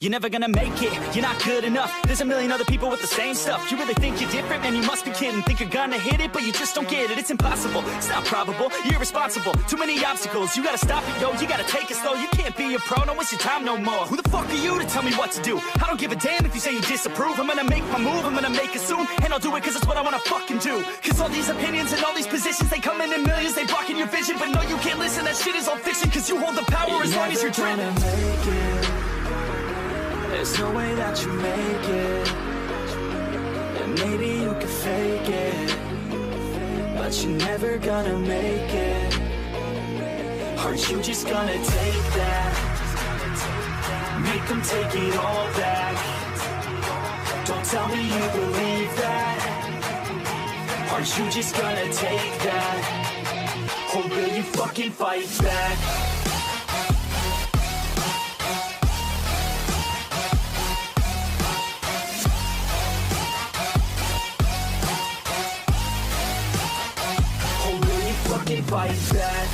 You're never gonna make it, you're not good enough. There's a million other people with the same stuff. You really think you're different? Man, you must be kidding. Think you're gonna hit it, but you just don't get it. It's impossible, it's not probable, you're irresponsible. Too many obstacles, you gotta stop it, yo. You gotta take it slow, you can't be a pro. Don't waste your time no more. Who the fuck are you to tell me what to do? I don't give a damn if you say you disapprove. I'm gonna make my move, I'm gonna make it soon. And I'll do it cause it's what I wanna fucking do. Cause all these opinions and all these positions, they come in millions, they blocking your vision. But no, you can't listen, that shit is all fiction. Cause you hold the power as long as you're dreaming. There's no way that you make it. And maybe you can fake it, but you're never gonna make it. Aren't you just gonna take that? Make them take it all back. Don't tell me you believe that. Aren't you just gonna take that? Or will you fucking fight back? Fight back.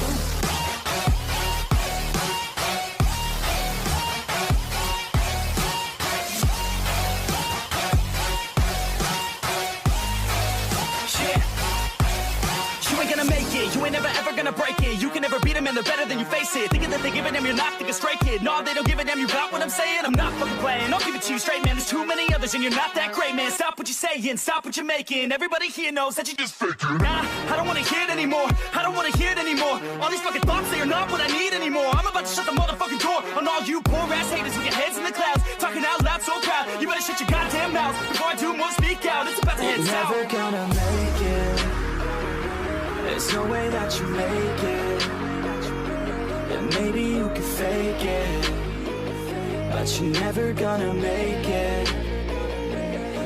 You ain't never ever gonna break it. You can never beat them and they're better than you face it. Thinking that they give a damn, you're not thinking straight, kid. No, they don't give a damn, you got what I'm saying? I'm not fucking playing, I'll give it to you straight, man. There's too many others and you're not that great, man. Stop what you're saying, stop what you're making. Everybody here knows that you just faking. Nah, I don't wanna hear it anymore, I don't wanna hear it anymore. All these fucking thoughts, they are not what I need anymore. I'm about to shut the motherfucking door on all you poor ass haters with your heads in the clouds, talking out loud so proud. You better shut your goddamn mouth before I do more speak out. It's about to head south. You're never gonna make it. There's no way that you make it. And maybe you can fake it, but you're never gonna make it.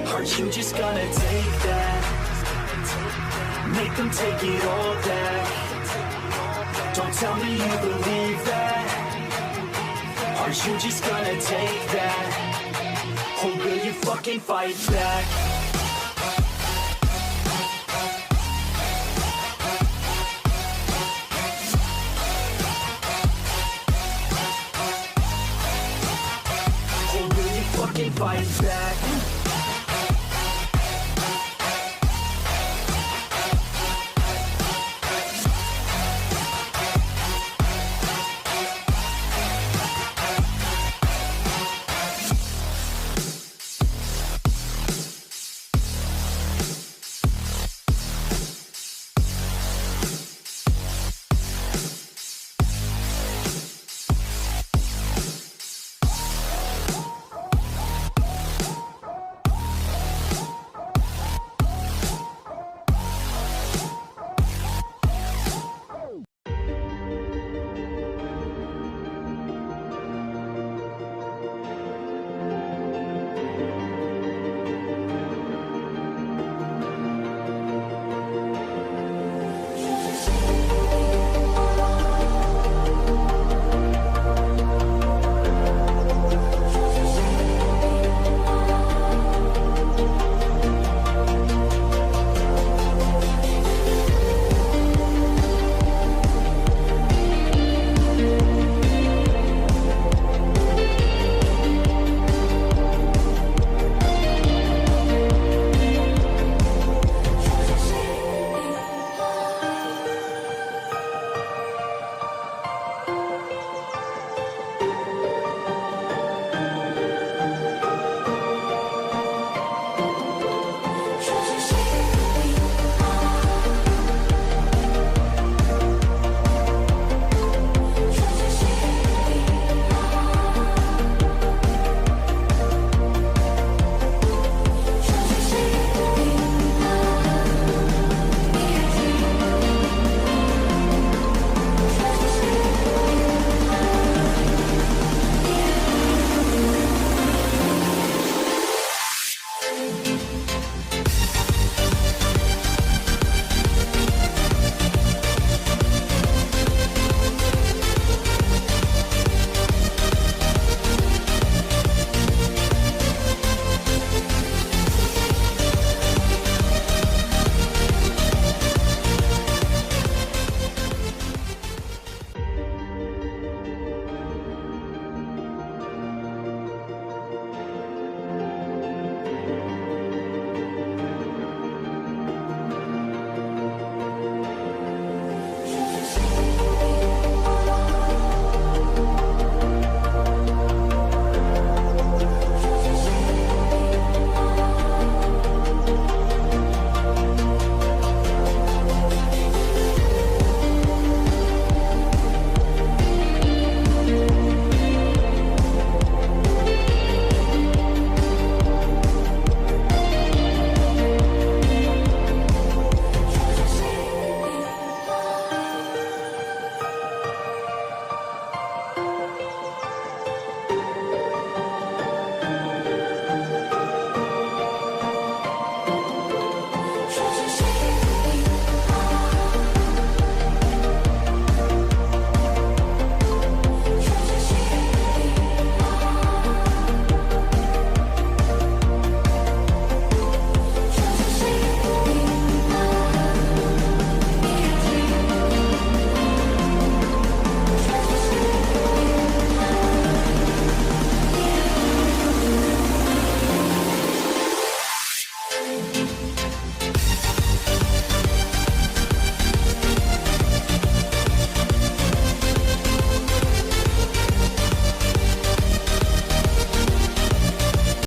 Aren't you just gonna take that? Make them take it all back. Don't tell me you believe that. Aren't you just gonna take that? Or will you fucking fight back? Fight back.